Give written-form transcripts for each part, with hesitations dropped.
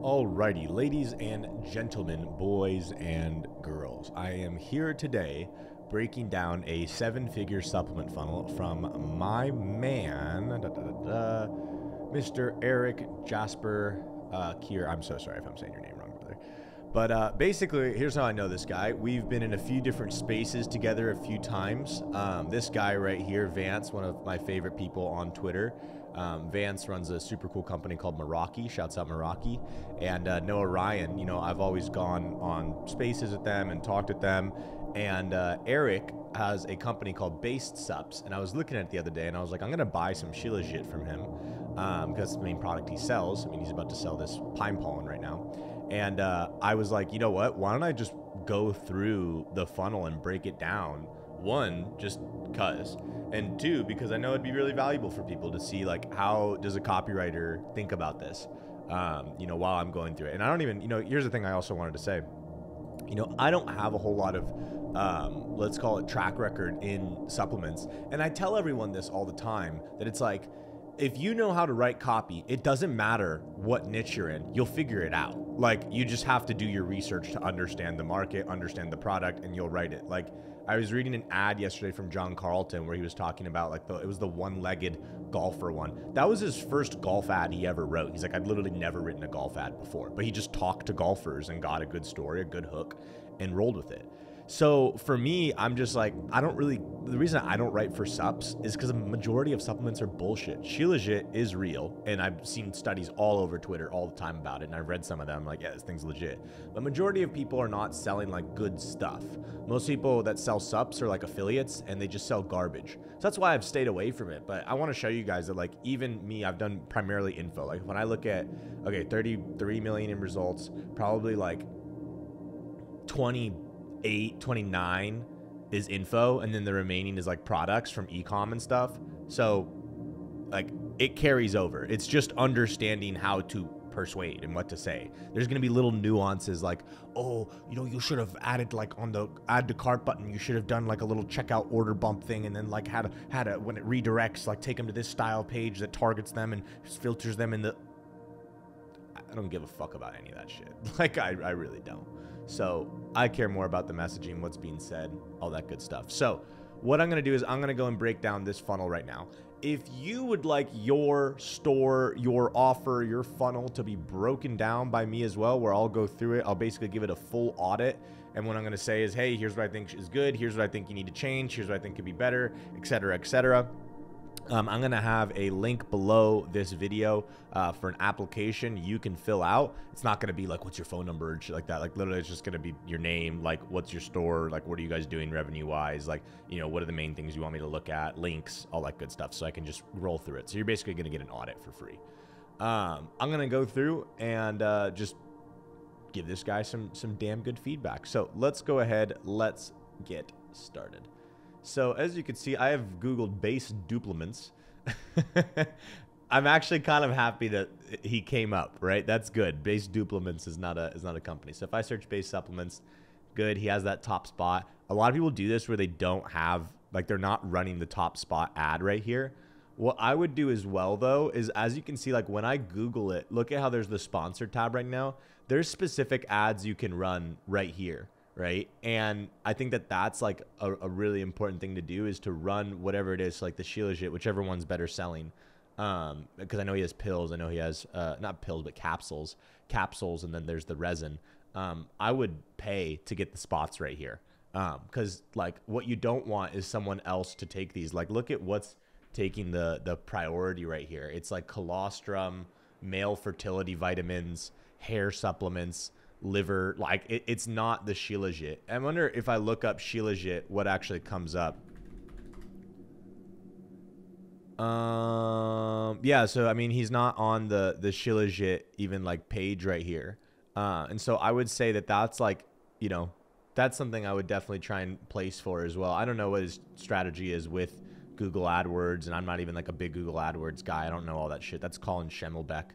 Alrighty, ladies and gentlemen, boys and girls, I am here today breaking down a 7-figure supplement funnel from my man, Mr. Eric Jasper Kier. I'm so sorry if I'm saying your name wrong, brother. But basically, here's how I know this guy. We've been in a few different spaces together a few times. This guy right here, Vance, one of my favorite people on Twitter. Vance runs a super cool company called Meraki. Shouts out Meraki. And Noah Ryan, you know, I've always gone on spaces with them and talked with them. And Eric has a company called Based Sups. And I was looking at it the other day and I was like, I'm going to buy some Shilajit from him because it's the main product he sells. I mean, he's about to sell this pine pollen right now. And I was like, you know what? Why don't I just go through the funnel and break it down? One, just cause. And two, because I know it'd be really valuable for people to see, like, how does a copywriter think about this, you know, while I'm going through it. And I don't even, you know, here's the thing I also wanted to say. You know, I don't have a whole lot of, let's call it track record in supplements. And I tell everyone this all the time, that it's like, if you know how to write copy, it doesn't matter what niche you're in, you'll figure it out. Like, you just have to do your research to understand the market, understand the product, and you'll write it. Like, I was reading an ad yesterday from John Carlton where he was talking about, like, it was the one-legged golfer one. That was his first golf ad he ever wrote. He's like, I'd literally never written a golf ad before, but he just talked to golfers and got a good story, a good hook, and rolled with it. So for me, I'm just like, the reason I don't write for sups is because the majority of supplements are bullshit. Shilajit is real, and I've seen studies all over Twitter all the time about it, and I've read some of them, like, yeah, this thing's legit. But majority of people are not selling, like, good stuff. Most people that sell sups are, like, affiliates, and they just sell garbage. So that's why I've stayed away from it. But I want to show you guys that, like, even me, I've done primarily info. Like, when I look at, okay, 33 million in results, probably, like, 29 is info, and then the remaining is like products from e-com and stuff. So like, it carries over. It's just understanding how to persuade and what to say. There's going to be little nuances like, oh, you know, you should have added, like, on the add to cart button, you should have done like a little checkout order bump thing, and then like had a when it redirects, like, take them to this style page that targets them and filters them in the. I don't give a fuck about any of that shit. Like, I really don't. So I care more about the messaging, what's being said, all that good stuff. So what I'm going to do is I'm going to go and break down this funnel right now. If you would like your store, your offer, your funnel to be broken down by me as well, where I'll go through it, I'll basically give it a full audit. And what I'm going to say is, hey, here's what I think is good. Here's what I think you need to change. Here's what I think could be better, et cetera, et cetera. I'm going to have a link below this video for an application you can fill out. It's not going to be like, what's your phone number and shit like that. Like, literally, it's just going to be your name, like, what's your store, like, what are you guys doing revenue-wise, like, you know, what are the main things you want me to look at, links, all that good stuff, so I can just roll through it. So you're basically going to get an audit for free. I'm going to go through and just give this guy some damn good feedback. So let's go ahead. Let's get started. So as you can see, I have Googled base duplements. I'm actually kind of happy that he came up, right? That's good. Base duplements is not a company. So if I search base supplements, good. He has that top spot. A lot of people do this where they don't have, like, they're not running the top spot ad right here. What I would do as well, though, is, as you can see, like, when I Google it, look at how there's the sponsor tab right now. There's specific ads you can run right here. Right. And I think that that's like a really important thing to do, is to run whatever it is, like the Shilajit, whichever one's better selling. Because I know he has pills. I know he has not pills, but capsules, and then there's the resin. I would pay to get the spots right here. Because like, what you don't want is someone else to take these. Like, look at what's taking the priority right here. It's like colostrum, male fertility vitamins, hair supplements, liver, like it's not the Shilajit. I wonder if I look up Shilajit, what actually comes up. Yeah, so I mean, he's not on the Shilajit even like page right here. And so I would say that that's like, you know, that's something I would definitely try and place for as well. I don't know what his strategy is with Google AdWords, and I'm not even like a big Google AdWords guy. I don't know all that shit. That's Colin Schimmelbeck.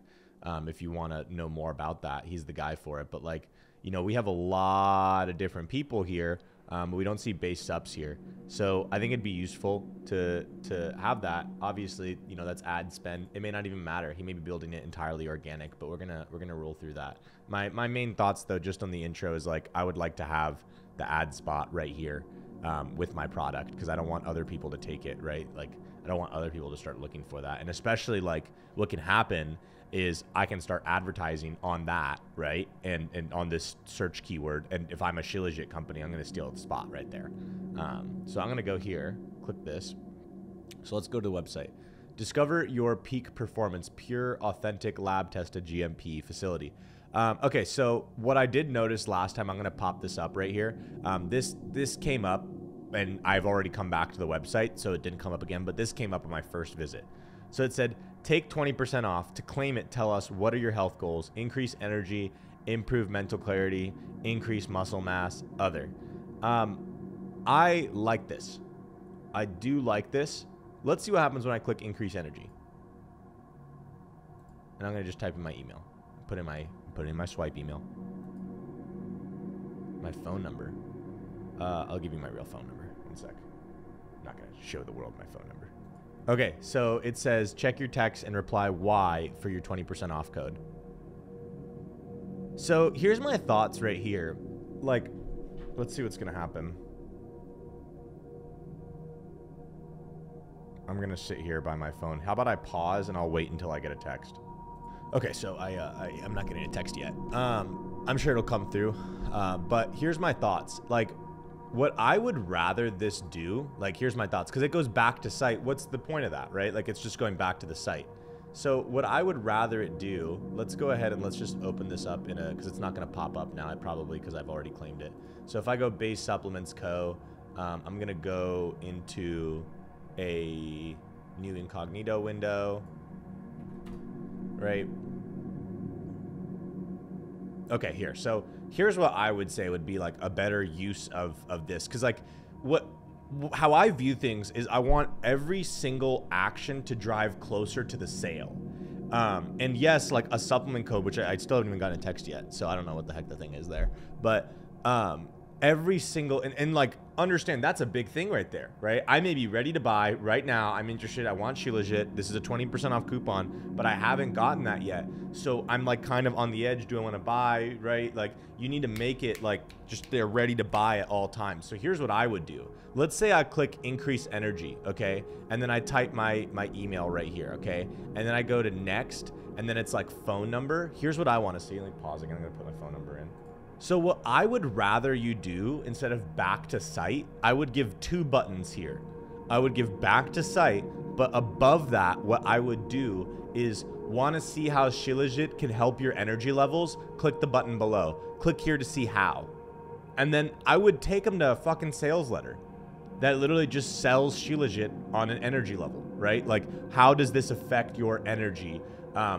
If you want to know more about that, he's the guy for it. But like, you know, we have a lot of different people here but we don't see base subs here. So I think it'd be useful to have that. Obviously, you know, that's ad spend. It may not even matter. He may be building it entirely organic, but we're gonna roll through that. My main thoughts though, just on the intro, is like I would like to have the ad spot right here with my product, because I don't want other people to take it, right? Like I don't want other people to start looking for that. And especially like what can happen is I can start advertising on that, right? And on this search keyword. And if I'm a Shilajit company, I'm gonna steal the spot right there. So I'm gonna go here, click this. So let's go to the website. Discover your peak performance, pure, authentic, lab tested GMP facility. Okay, so what I did notice last time, I'm gonna pop this up right here. This came up, and I've already come back to the website, so it didn't come up again, but this came up on my first visit. So it said, take 20% off. To claim it, tell us what are your health goals: increase energy, improve mental clarity, increase muscle mass, other. I like this. I do like this. Let's see what happens when I click increase energy. And I'm gonna just type in my email. Put in my swipe email. My phone number. I'll give you my real phone number. One sec. I'm not gonna show the world my phone number. Okay, so it says check your text and reply Y for your 20% off code. So here's my thoughts right here. Like, let's see what's gonna happen. I'm gonna sit here by my phone. How about I pause and I'll wait until I get a text? Okay, so I'm not getting a text yet. I'm sure it'll come through. But here's my thoughts. Like, what I would rather this do, like, here's my thoughts, because it goes back to site. What's the point of that, right? Like, it's just going back to the site. So what I would rather it do, let's go ahead and let's just open this up because it's not going to pop up now, because I've already claimed it. So if I go base supplements co, I'm going to go into a new incognito window, right? Okay, here. So here's what I would say would be like a better use of this. Because like how I view things is I want every single action to drive closer to the sale. And yes, like a supplement code, which I still haven't even gotten a text yet. So I don't know what the heck the thing is there. But every single, and like understand that's a big thing right there, right? I may be ready to buy right now. I'm interested. I want Shilajit. This is a 20% off coupon, but I haven't gotten that yet. So I'm like kind of on the edge. Do I want to buy, right? Like you need to make it like just they're ready to buy at all times. So here's what I would do. Let's say I click increase energy, okay? And then I type my email right here, okay? And then I go to next, and then it's like phone number. Here's what I want to see. Let me pause again. I'm going to put my phone number in. So what I would rather you do, instead of back to site, I would give two buttons here. I would give back to site, but above that, what I would do is want to see how Shilajit can help your energy levels? Click the button below. Click here to see how. And then I would take them to a fucking sales letter that literally just sells Shilajit on an energy level, right? Like, how does this affect your energy?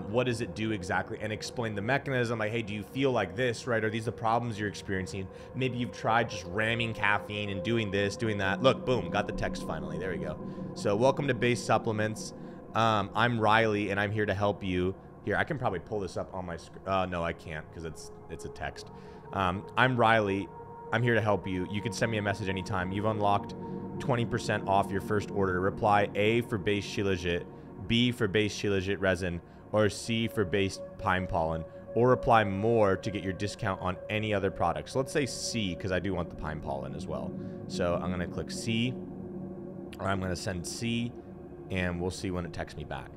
What does it do exactly? And explain the mechanism. Like, hey, do you feel like this, right? Are these the problems you're experiencing? Maybe you've tried just ramming caffeine and doing this, doing that. Look, boom, got the text finally. There we go. So welcome to Base Supplements. I'm Riley, and I'm here to help you. Here, I can probably pull this up on my screen. No, I can't because it's a text. I'm Riley. I'm here to help you. You can send me a message anytime. You've unlocked 20% off your first order. Reply A for base Shilajit, B for base Shilajit resin, or C for base pine pollen, or reply more to get your discount on any other product. So let's say C, because I do want the pine pollen as well. So I'm going to click C, or I'm going to send C, and we'll see when it texts me back.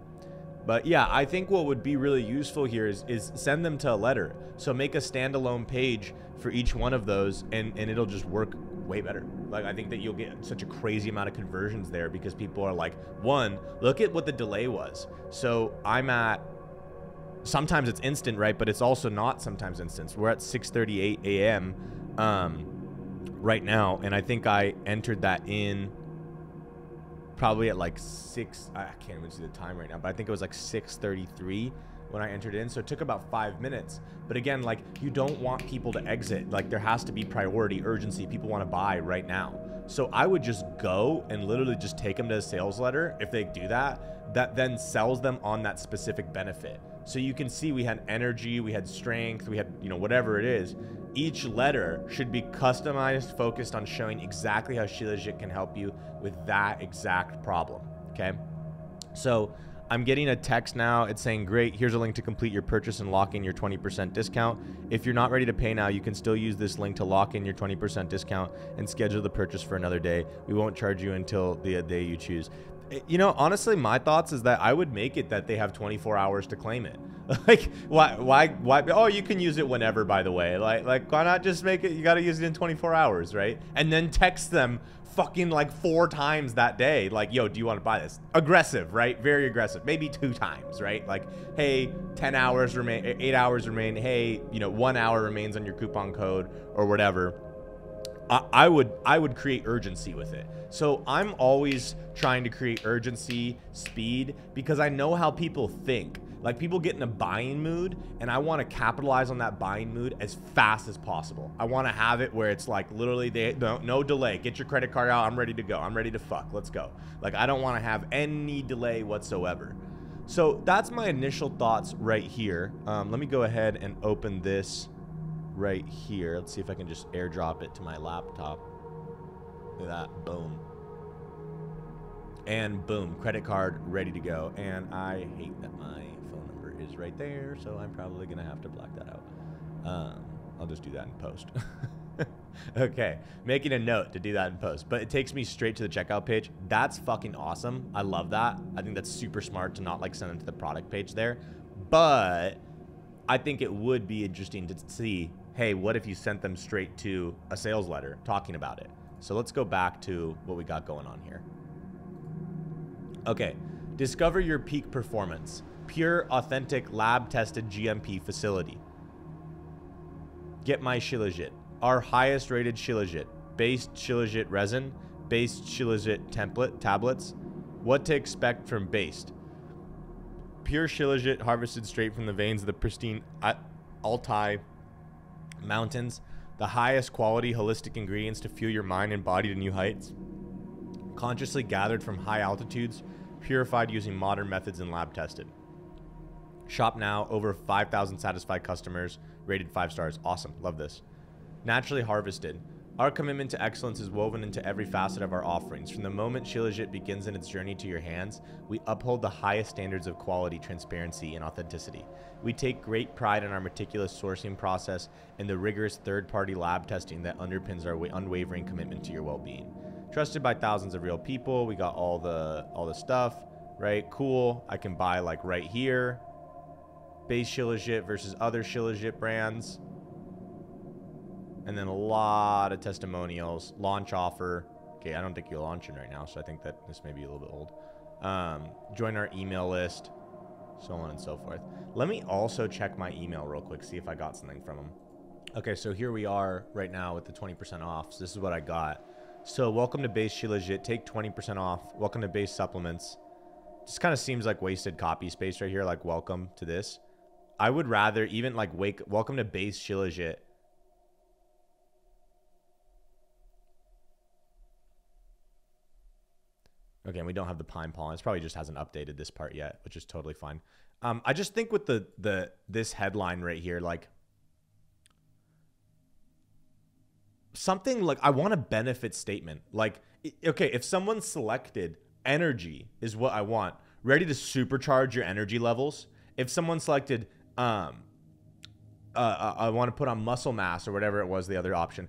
But yeah, I think what would be really useful here is send them to a letter. So make a standalone page for each one of those, and it'll just work way better. Like, I think that you'll get such a crazy amount of conversions there because people are like, one, look at what the delay was. So I'm at, sometimes it's instant, right? But it's also not sometimes instant. We're at 6:38 a.m. Right now, and I think I entered that in probably at like 6, I can't even see the time right now, but I think it was like 6:33 when I entered in. So it took about 5 minutes. But again, like, you don't want people to exit. Like, there has to be priority, urgency. People want to buy right now. So I would just go and literally just take them to a sales letter. If they do that, that then sells them on that specific benefit. So you can see we had energy, we had strength, we had, you know, whatever it is. Each letter should be customized, focused on showing exactly how Shilajit can help you with that exact problem, okay? So I'm getting a text now. It's saying, great, here's a link to complete your purchase and lock in your 20% discount. If you're not ready to pay now, you can still use this link to lock in your 20% discount and schedule the purchase for another day. We won't charge you until the day you choose. You know, honestly, my thoughts is that I would make it that they have 24 hours to claim it. Like, why? Oh, you can use it whenever, by the way. Like, why not just make it, you got to use it in 24 hours, right? And then text them fucking like 4 times that day. Like, yo, do you want to buy this? Aggressive, right? Very aggressive. Maybe 2 times, right? Like, hey, 10 hours remain, 8 hours remain. Hey, you know, 1 hour remains on your coupon code or whatever. I would create urgency with it. So I'm always trying to create urgency, speed, because I know how people think. Like, people get in a buying mood, and I want to capitalize on that buying mood as fast as possible. I want to have it where it's like literally no delay. Get your credit card out. I'm ready to go. I'm ready to fuck. Let's go. Like, I don't want to have any delay whatsoever. So that's my initial thoughts right here. Let me go ahead and open this right here. Let's see if I can just airdrop it to my laptop. Look at that. Boom. And boom, credit card ready to go. And I hate that my phone number is right there, so I'm probably gonna have to black that out. I'll just do that in post. Okay, making a note to do that in post, but it takes me straight to the checkout page. That's fucking awesome. I love that. I think that's super smart to not like send them to the product page there, but I think it would be interesting to see, hey, what if you sent them straight to a sales letter talking about it? So let's go back to what we got going on here. Okay, discover your peak performance. Pure, authentic, lab-tested GMP facility. Get my Shilajit. Our highest rated Shilajit. Based Shilajit resin. Based Shilajit tablets. What to expect from Based. Pure Shilajit harvested straight from the veins of the pristine Altai mountains. The highest quality holistic ingredients to fuel your mind and body to new heights. Consciously gathered from high altitudes, purified using modern methods and lab tested. Shop now, over 5,000 satisfied customers, rated 5 stars. Awesome, love this. Naturally harvested. Our commitment to excellence is woven into every facet of our offerings. From the moment Shilajit begins in its journey to your hands, we uphold the highest standards of quality, transparency, and authenticity. We take great pride in our meticulous sourcing process and the rigorous third-party lab testing that underpins our unwavering commitment to your well-being. Trusted by thousands of real people. We got all the stuff, right? Cool. I can buy like right here. Base Shilajit versus other Shilajit brands. And then a lot of testimonials. Launch offer. Okay, I don't think you're launching right now, so I think that this may be a little bit old. Join our email list. So on and so forth. Let me also check my email real quick, see if I got something from them. Okay, so here we are right now with the 20% off. So this is what I got. So welcome to Base Shilajit. Take 20% off. Welcome to Base Supplements. Just kind of seems like wasted copy space right here. Like, welcome to this. I would rather even like welcome to Base Shilajit. Okay, and we don't have the pine pollen. It probably just hasn't updated this part yet, which is totally fine. I just think with this headline right here, like something like I want a benefit statement. Like, okay, if someone selected energy is what I want, ready to supercharge your energy levels. If someone selected I want to put on muscle mass or whatever it was, the other option,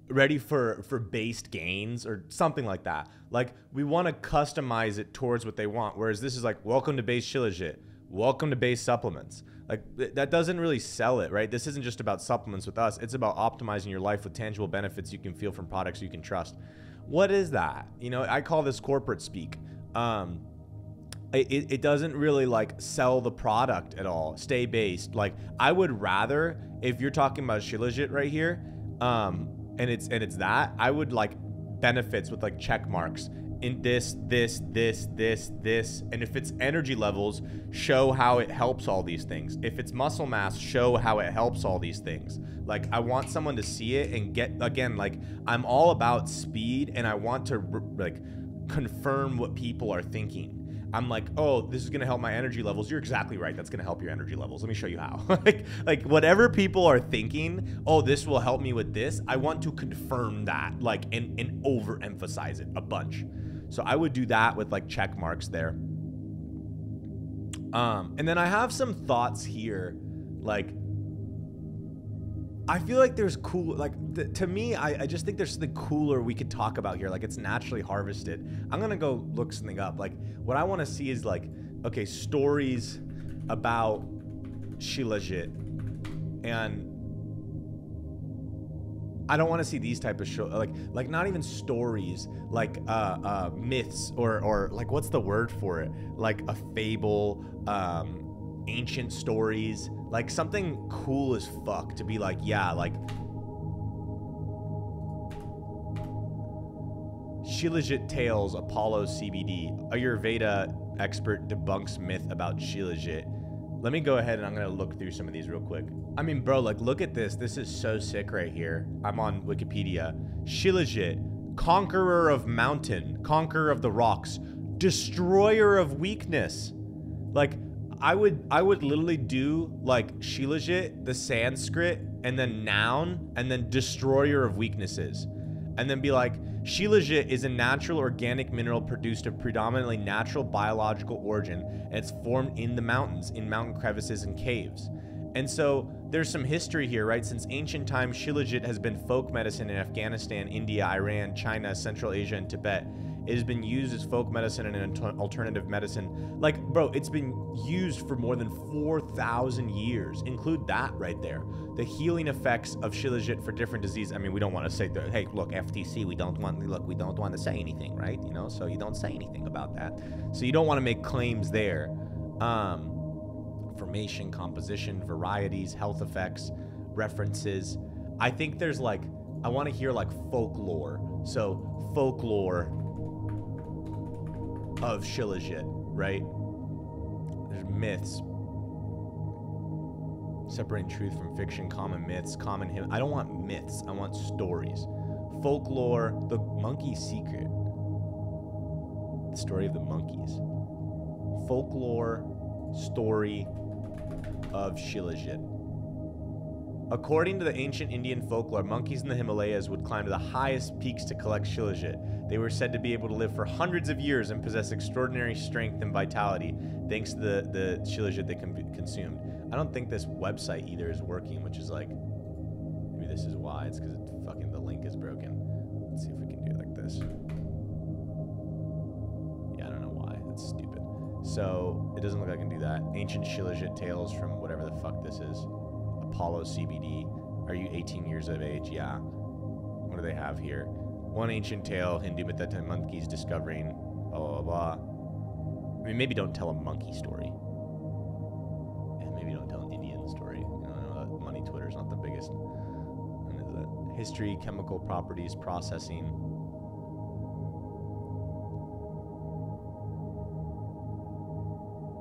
ready for based gains or something like that. Like, we want to customize it towards what they want. Whereas this is like, welcome to Base Shilajit, welcome to Base Supplements. Like, that doesn't really sell it, right? This isn't just about supplements with us. It's about optimizing your life with tangible benefits you can feel from products you can trust. What is that? You know, I call this corporate speak. It doesn't really like sell the product at all. Stay based. Like, I would rather, if you're talking about Shilajit right here, and it's that, I would like benefits with like check marks in this, and if it's energy levels, show how it helps all these things. If it's muscle mass, show how it helps all these things. Like, I want someone to see it and get, again, like, I'm all about speed, and I want to like confirm what people are thinking. I'm like, oh, this is gonna help my energy levels. You're exactly right. That's gonna help your energy levels. Let me show you how. like whatever people are thinking, oh, this will help me with this, I want to confirm that, like, and overemphasize it a bunch. So I would do that with like check marks there. And then I have some thoughts here, like, I feel like there's cool, like, to me, I just think there's something cooler we could talk about here. Like, it's naturally harvested. I'm gonna go look something up. Like, what I want to see is like, okay, stories about Shilajit, and I don't want to see these type of show, like not even stories, like myths or like, what's the word for it? Like a fable, ancient stories, like something cool as fuck to be like, yeah, like Shilajit Tales, Apollo CBD. Ayurveda expert debunks myth about Shilajit. Let me go ahead and I'm gonna look through some of these real quick. I mean, bro, like, look at this. This is so sick right here. I'm on Wikipedia. Shilajit, conqueror of mountain, conqueror of the rocks, destroyer of weakness. Like, I would literally do like Shilajit, the Sanskrit, and then noun, and then destroyer of weaknesses. And then be like, Shilajit is a natural organic mineral produced of predominantly natural biological origin, and it's formed in the mountains, in mountain crevices and caves. And so there's some history here, right? Since ancient times, Shilajit has been folk medicine in Afghanistan, India, Iran, China, Central Asia, and Tibet. It has been used as folk medicine and an alternative medicine. Like, bro, it's been used for more than 4,000 years. Include that right there. The healing effects of Shilajit for different diseases. I mean, we don't want to say that, hey, look, FTC, we don't want to say anything, right? You know, so you don't say anything about that. So you don't want to make claims there. Formation, composition, varieties, health effects, references. I think there's like, I want to hear like folklore. So folklore of Shilajit, right? There's myths. Separating truth from fiction, common myths, common hymn. I don't want myths. I want stories. Folklore, the monkey's secret. The story of the monkeys. Folklore, story of Shilajit. According to the ancient Indian folklore, monkeys in the Himalayas would climb to the highest peaks to collect Shilajit. They were said to be able to live for hundreds of years and possess extraordinary strength and vitality thanks to the Shilajit they consumed. I don't think this website either is working, which is like, maybe this is why. It's because fucking the link is broken. Let's see if we can do it like this. Yeah, I don't know why. That's stupid. So it doesn't look like I can do that. Ancient Shilajit tales from whatever the fuck this is. Apollo CBD. Are you 18 years of age? Yeah. What do they have here? One ancient tale, Hindu myth that monkeys discovering, blah, blah, blah. I mean, maybe don't tell a monkey story. And maybe don't tell an Indian story. I don't know, money Twitter's not the biggest. What is that? History, chemical properties, processing.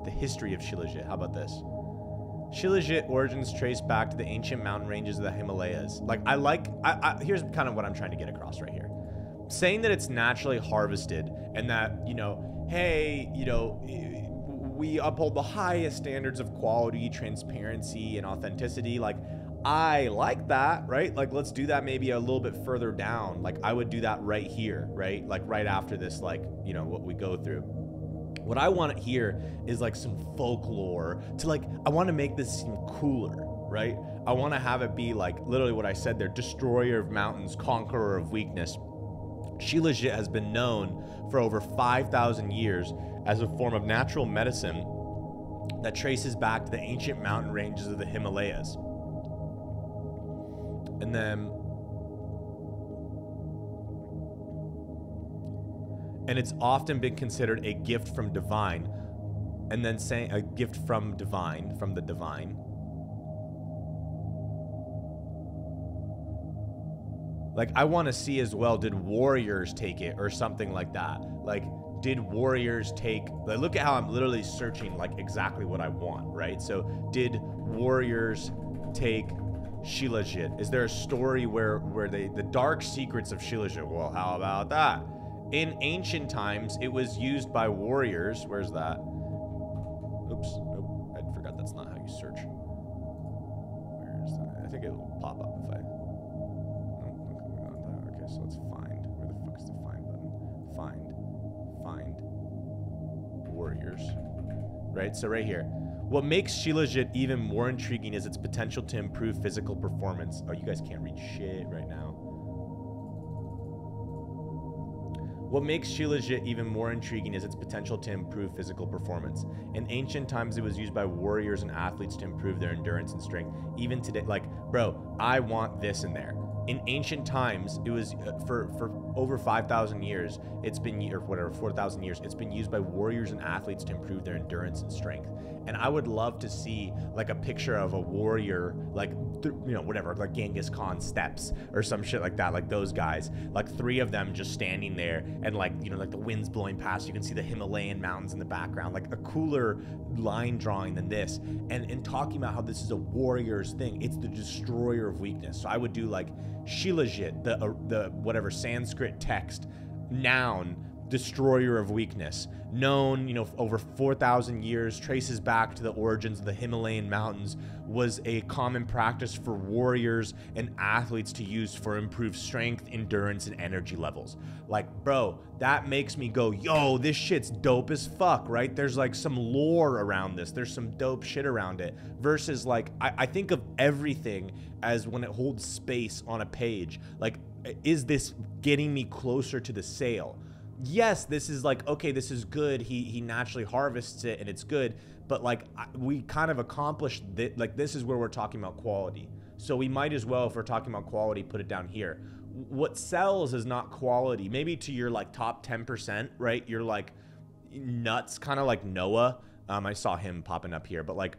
The history of Shilajit. How about this? Shilajit origins trace back to the ancient mountain ranges of the Himalayas. Like, here's kind of what I'm trying to get across right here. Saying that it's naturally harvested and that, you know, hey, you know, we uphold the highest standards of quality, transparency, and authenticity. Like, I like that, right? Like, let's do that maybe a little bit further down. Like, I would do that right here, right? Like, right after this, like, you know, what we go through. What I want here is like some folklore to, like, I want to make this seem cooler, right? I want to have it be like literally what I said there, destroyer of mountains, conqueror of weakness. Shilajit has been known for over 5,000 years as a form of natural medicine that traces back to the ancient mountain ranges of the Himalayas. And then, and it's often been considered a gift from divine, and then saying a gift from divine, from the divine. Like, I want to see as well, did warriors take it or something like that? Like, did warriors take, like, look at how I'm literally searching like exactly what I want, right? So did warriors take Shilajit? Is there a story where the dark secrets of Shilajit? Well, how about that? In ancient times, it was used by warriors. Where's that? Oops. Nope. I forgot that's not how you search. Where's that? I think it will pop up if I... Oh, okay, so let's find. Where the fuck is the find button? Find. Warriors. Right? So right here. What makes Shilajit even more intriguing is its potential to improve physical performance. Oh, you guys can't read shit right now. What makes Shilajit even more intriguing is its potential to improve physical performance. In ancient times, it was used by warriors and athletes to improve their endurance and strength. Even today, like, bro, I want this in there. In ancient times, it was for over 5,000 years, it's been, or whatever, 4,000 years, it's been used by warriors and athletes to improve their endurance and strength. And I would love to see like a picture of a warrior, like, you know, whatever, like Genghis Khan steps or some shit like that, like those guys, like 3 of them just standing there and like, you know, like the wind's blowing past, you can see the Himalayan mountains in the background, like a cooler line drawing than this. And talking about how this is a warrior's thing, it's the destroyer of weakness. So I would do like Shilajit, the whatever Sanskrit text, noun, destroyer of weakness, known, you know, over 4,000 years, traces back to the origins of the Himalayan mountains, was a common practice for warriors and athletes to use for improved strength, endurance, and energy levels. Like, bro, that makes me go, yo, this shit's dope as fuck, right? There's like some lore around this. There's some dope shit around it. Versus like, I think of everything as when it holds space on a page. Like, is this getting me closer to the sale? Yes, this is like, okay, this is good. He naturally harvests it and it's good. But like, we kind of accomplished that. Like, this is where we're talking about quality. So we might as well, if we're talking about quality, put it down here. What sells is not quality. Maybe to your like top 10%, right? You're like nuts, kind of like Noah. I saw him popping up here, but like,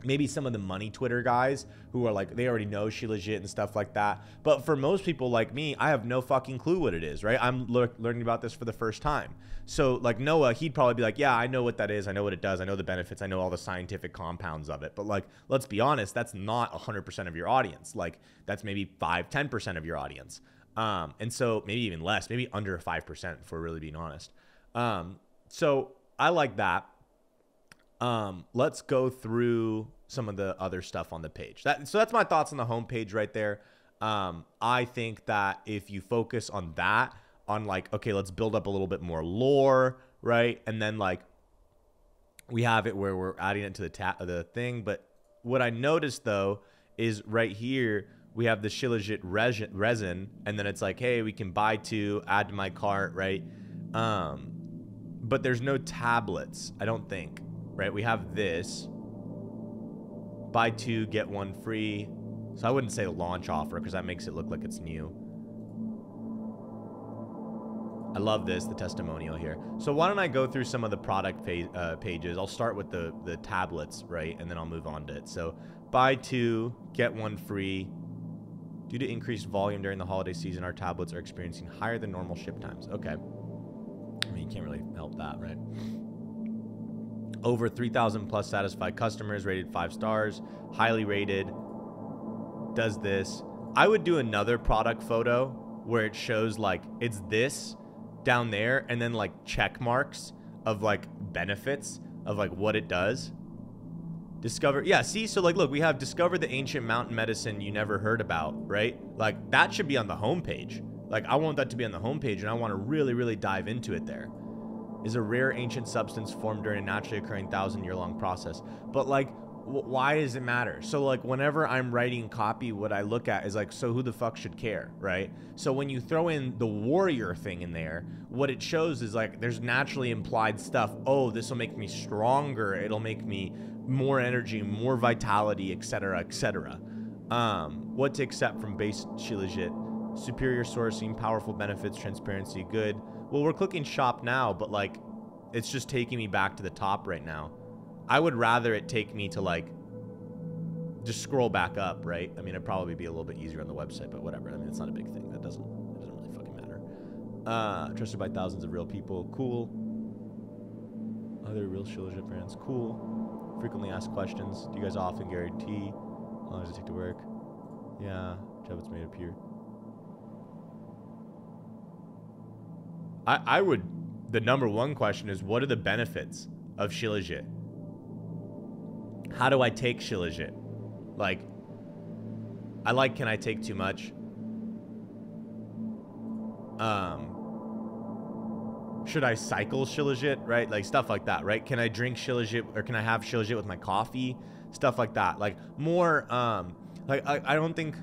maybe some of the money Twitter guys who are like, they already know Shilajit and stuff like that. But for most people like me, I have no fucking clue what it is, right? I'm learning about this for the first time. So like Noah, he'd probably be like, yeah, I know what that is. I know what it does. I know the benefits. I know all the scientific compounds of it. But like, let's be honest, that's not 100% of your audience. Like, that's maybe 5-10% of your audience. And so maybe even less, maybe under 5% if we're really being honest. So I like that. Let's go through some of the other stuff on the page. So that's my thoughts on the homepage right there. I think that if you focus on that, on like, okay, let's build up a little bit more lore, right? And then like, we have it where we're adding it to the thing. But what I noticed though, is right here, we have the Shilajit resin, and then it's like, hey, we can buy 2, add to my cart, right? But there's no tablets, I don't think. Right, we have this, buy 2, get 1 free. So I wouldn't say a launch offer because that makes it look like it's new. I love this, the testimonial here. So why don't I go through some of the product pages. I'll start with the tablets, right? And then I'll move on to it. So buy 2, get 1 free. Due to increased volume during the holiday season, our tablets are experiencing higher than normal ship times. Okay. I mean, you can't really help that, right? Over 3,000 plus satisfied customers, rated 5 stars, highly rated, does this. I would do another product photo where it shows like, it's this down there and then like check marks of like benefits of like what it does. Discover, yeah, see, so like, look, we have discovered the ancient mountain medicine you never heard about, right? Like, that should be on the homepage. Like, I want that to be on the homepage and I want to really, really dive into it there. Is a rare ancient substance formed during a naturally occurring 1,000-year-long process. But like, why does it matter? So like, whenever I'm writing copy, what I look at is like, so who the fuck should care, right? So when you throw in the warrior thing in there, what it shows is like, there's naturally implied stuff. Oh, this will make me stronger. It'll make me more energy, more vitality, etc., etc. What to accept from base Shilajit: superior sourcing, powerful benefits, transparency, good. Well, we're clicking shop now, but like, it's just taking me back to the top right now. I would rather it take me to like, just scroll back up, right? I mean, it'd probably be a little bit easier on the website, but whatever. I mean, it's not a big thing. It doesn't really fucking matter. Trusted by thousands of real people. Cool. Other real Shilajit brands. Cool. Frequently asked questions. Do you guys often guarantee? How long does it take to work? Yeah. Tablets made up here. I would, the number one question is, what are the benefits of Shilajit? How do I take Shilajit? Like, can I take too much? Should I cycle Shilajit, right? Like stuff like that, right? Can I drink Shilajit, or can I have Shilajit with my coffee? Stuff like that. Like more, like I don't think,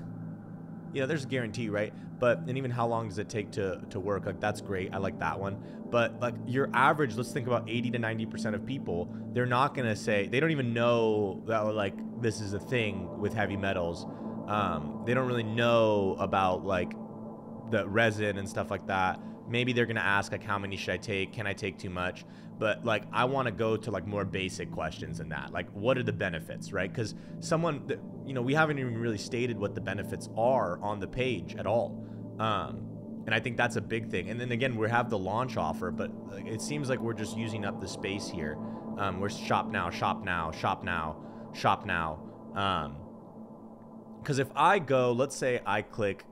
you know, there's a guarantee, right? But, and even how long does it take to work? Like that's great. I like that one. But like your average, let's think about 80 to 90% of people, they're not going to say, they don't even know that like this is a thing with heavy metals. They don't really know about like the resin and stuff like that. Maybe they're going to ask like, how many should I take? Can I take too much? But like, I want to go to like more basic questions than that. Like, what are the benefits, right? Because someone, you know, we haven't even really stated what the benefits are on the page at all. And I think that's a big thing. And then again, we have the launch offer, but it seems like we're just using up the space here. We're shop now, shop now, shop now, shop now. Because if I go, let's say I click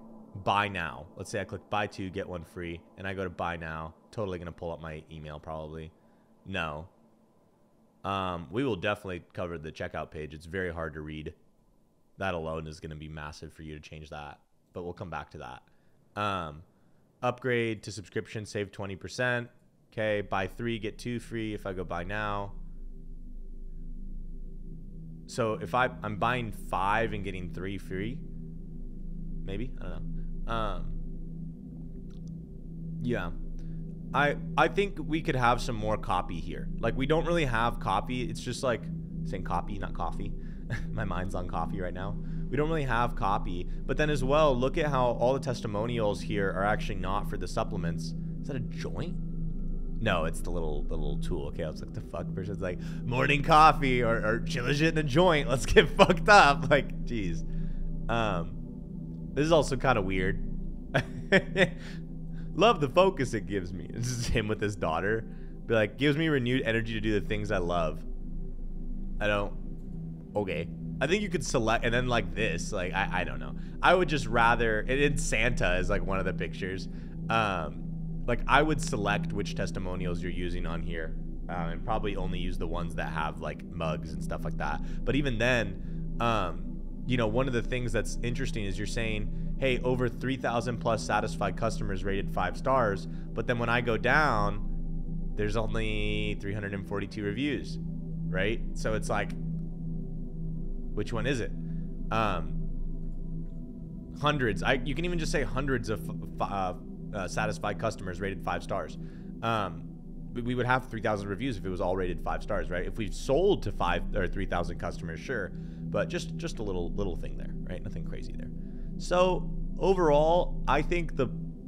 buy now. Let's say I click buy 2, get 1 free, and I go to buy now. Totally going to pull up my email probably. No. We will definitely cover the checkout page. It's very hard to read. That alone is going to be massive for you to change that, but we'll come back to that. Upgrade to subscription, save 20%. Okay, buy 3, get 2 free if I go buy now. So if I'm buying 5 and getting 3 free, maybe, I don't know. Yeah, I think we could have some more copy here. Like we don't really have copy. It's just like saying copy, not coffee. My mind's on coffee right now. We don't really have copy. But then as well, look at how all the testimonials here are actually not for the supplements. Is that a joint? No, it's the little tool. Okay, I was like, the fuck? Person's like, morning coffee or Shilajit in a joint. Let's get fucked up. Like, geez. This is also kind of weird. Love the focus it gives me. This is him with his daughter. Be like, gives me renewed energy to do the things I love. I don't. Okay. I think you could select, and then like this, like, I don't know. I would just rather, and Santa is like one of the pictures. Like I would select which testimonials you're using on here. And probably only use the ones that have like mugs and stuff like that. But even then, you know, one of the things that's interesting is you're saying, hey, over 3,000 plus satisfied customers rated 5 stars. But then when I go down, there's only 342 reviews, right? So it's like, which one is it? Hundreds. You can even just say hundreds of satisfied customers rated 5 stars. We would have 3,000 reviews if it was all rated 5 stars, right? If we've sold to 5 or 3,000 customers, sure. But just a little thing there, right? Nothing crazy there. So overall, I think the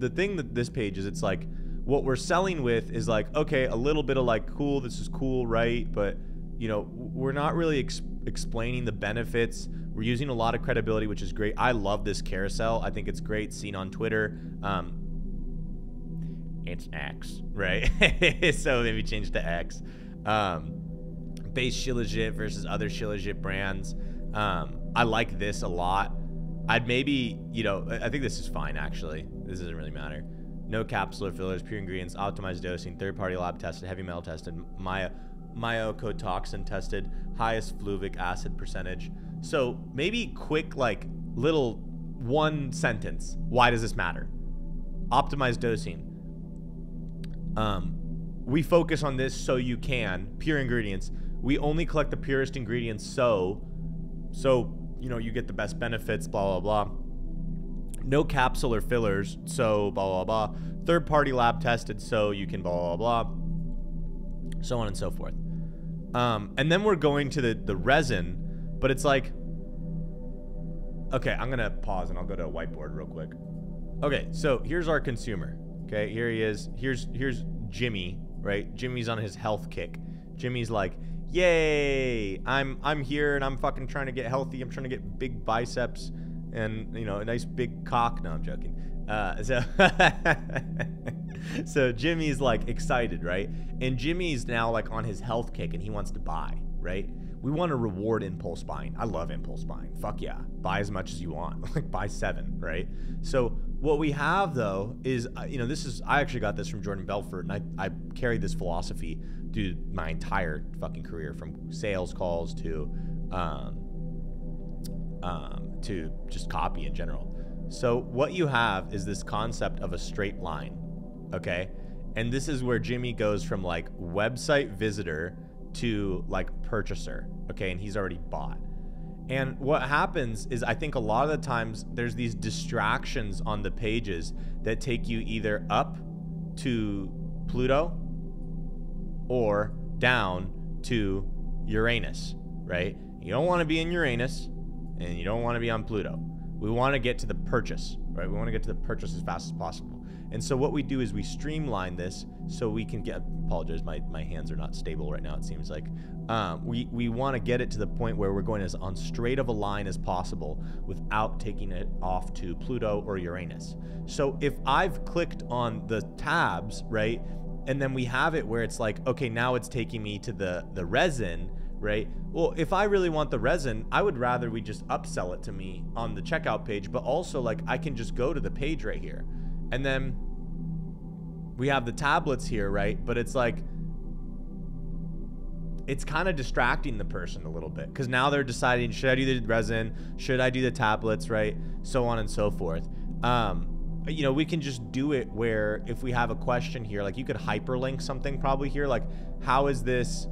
thing that this page is, it's like what we're selling with is like, okay, a little bit of like, cool, this is cool, right? But you know, we're not really explaining the benefits. We're using a lot of credibility, which is great. I love this carousel. I think it's great, seen on Twitter. It's X, right? So maybe change to X. Base Shilajit versus other Shilajit brands. I like this a lot. I'd maybe, you know, I think this is fine, actually. This doesn't really matter. No capsule or fillers, pure ingredients, optimized dosing, third-party lab tested, heavy metal tested, mycotoxin tested, highest fluvic acid percentage. So maybe quick, like, little one sentence. Why does this matter? Optimized dosing. We focus on this so you can. Pure ingredients. We only collect the purest ingredients so you know, you get the best benefits, blah, blah, blah. No capsule or fillers, so blah, blah, blah. Third-party lab tested, so you can blah, blah, blah. So on and so forth. And then we're going to the resin, but it's like, okay, I'm going to pause and I'll go to a whiteboard real quick. Okay, so here's our consumer. Okay, here he is. Here's Jimmy, right? Jimmy's on his health kick. Jimmy's like, yay, I'm here and I'm fucking trying to get healthy. I'm trying to get big biceps and, you know, a nice big cock. No, I'm joking. So Jimmy's like excited, right? And Jimmy's now like on his health kick and he wants to buy, right? We want to reward impulse buying. I love impulse buying. Fuck yeah. Buy as much as you want. Like buy 7, right? So what we have though is, I actually got this from Jordan Belfort, and I carried this philosophy through my entire fucking career, from sales calls to just copy in general. So what you have is this concept of a straight line, okay? And this is where Jimmy goes from like website visitor to like purchaser, okay? And he's already bought. And what happens is, I think a lot of the times there's these distractions on the pages that take you either up to Pluto or down to Uranus, right? You don't want to be in Uranus and you don't want to be on Pluto. We want to get to the purchase, right? We want to get to the purchase as fast as possible. And so what we do is we streamline this so we can get, apologize, my hands are not stable right now, it seems like. We want to get it to the point where we're going as on straight of a line as possible without taking it off to Pluto or Uranus. So if I've clicked on the tabs, right, and then we have it where it's like, okay, now it's taking me to the resin, right? Well, if I really want the resin, I would rather we just upsell it to me on the checkout page, but also like I can just go to the page right here. And then we have the tablets here, right? But it's like, it's kind of distracting the person a little bit, because now they're deciding, should I do the resin? Should I do the tablets, right? So on and so forth. We can just do it where if we have a question here, like you could hyperlink something probably here, like how is this,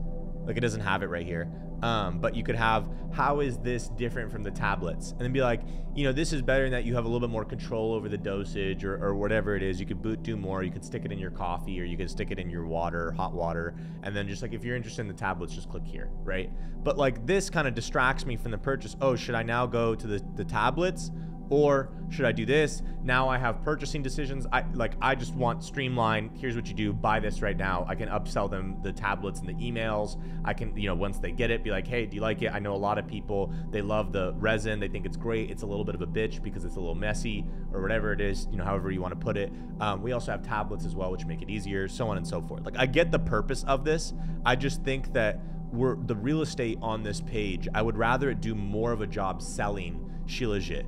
like it doesn't have it right here. But you could have, how is this different from the tablets? And then be like, this is better in that you have a little bit more control over the dosage or whatever it is. You could do more. You could stick it in your coffee, or you could stick it in your water, hot water. And then just like, if you're interested in the tablets, just click here, right? But like this kind of distracts me from the purchase. Oh, should I now go to the tablets? Or should I do this? Now I have purchasing decisions. I just want streamline. Here's what you do. Buy this right now. I can upsell them the tablets and the emails. I can, once they get it, be like, hey, do you like it? I know a lot of people, they love the resin. They think it's great. It's a little bit of a bitch because it's a little messy or whatever it is, however you want to put it. We also have tablets as well, which make it easier, so on and so forth. Like I get the purpose of this. I just think that the real estate on this page, I would rather it do more of a job selling Shilajit.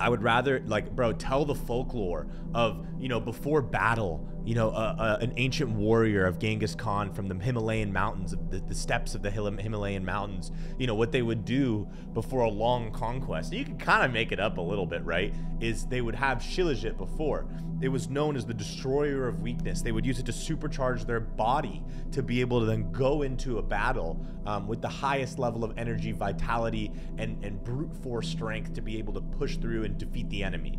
I would rather, like, bro, tell the folklore of, before battle, an ancient warrior of Genghis Khan from the Himalayan mountains, of the steppes of the Himalayan mountains, what they would do before a long conquest. You can kind of make it up a little bit, right? Is they would have Shilajit before. It was known as the destroyer of weakness. They would use it to supercharge their body to be able to then go into a battle with the highest level of energy, vitality, and brute force strength to be able to push through and defeat the enemy.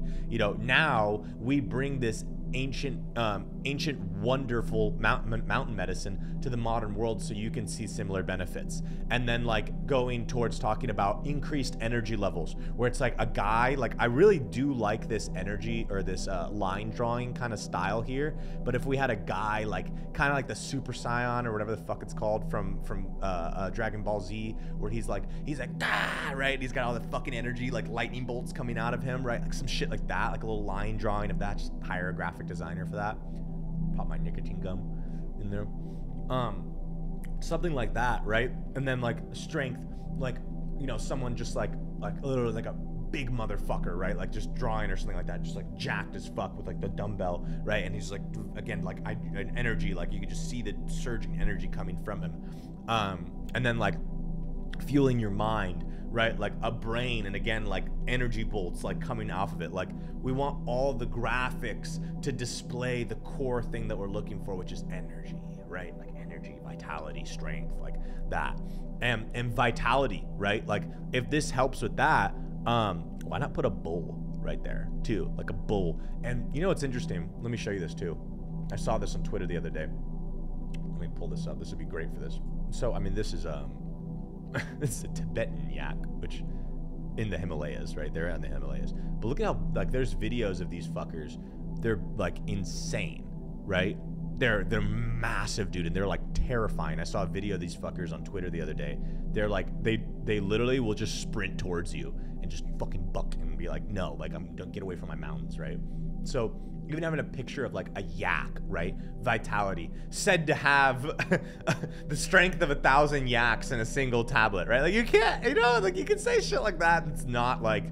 Now we bring this ancient wonderful mountain medicine to the modern world so you can see similar benefits. And then like going towards talking about increased energy levels, where it's like a guy, like I really do like this energy or this line drawing kind of style here, but if we had a guy like kind of like the Super Saiyan or whatever the fuck it's called from Dragon Ball Z, where he's like ah, right, he's got all the fucking energy, like lightning bolts coming out of him, right, like some shit like that, like a little line drawing of that. Just hire a graphic designer for that. Pop my nicotine gum in there, something like that, right? And then like strength, like someone just like literally like a big motherfucker, right? Like just drawing or something like that, just like jacked as fuck with like the dumbbell, right? And he's like, again, like an energy, like you could just see the surging energy coming from him. And then like fueling your mind, right? Like a brain, and again, like energy bolts like coming off of it. Like we want all the graphics to display the core thing that we're looking for, which is energy, right? Like energy, vitality, strength, like that. And vitality, right? Like if this helps with that, why not put a bull right there too? Like a bull. And what's interesting? Let me show you this too. I saw this on Twitter the other day. Let me pull this up. This would be great for this. So, I mean, this is this is a Tibetan yak, which in the Himalayas, right? They're in the Himalayas. But look at how, like, there's videos of these fuckers. They're like insane, right? They're massive, dude, and they're like terrifying. I saw a video of these fuckers on Twitter the other day. They're like, they literally will just sprint towards you and just fucking buck and be like, no, like, don't get away from my mountains, right? So even having a picture of like a yak, right? Vitality, said to have the strength of 1,000 yaks in a single tablet, right? Like you can't, you know, like you can say shit like that. It's not like,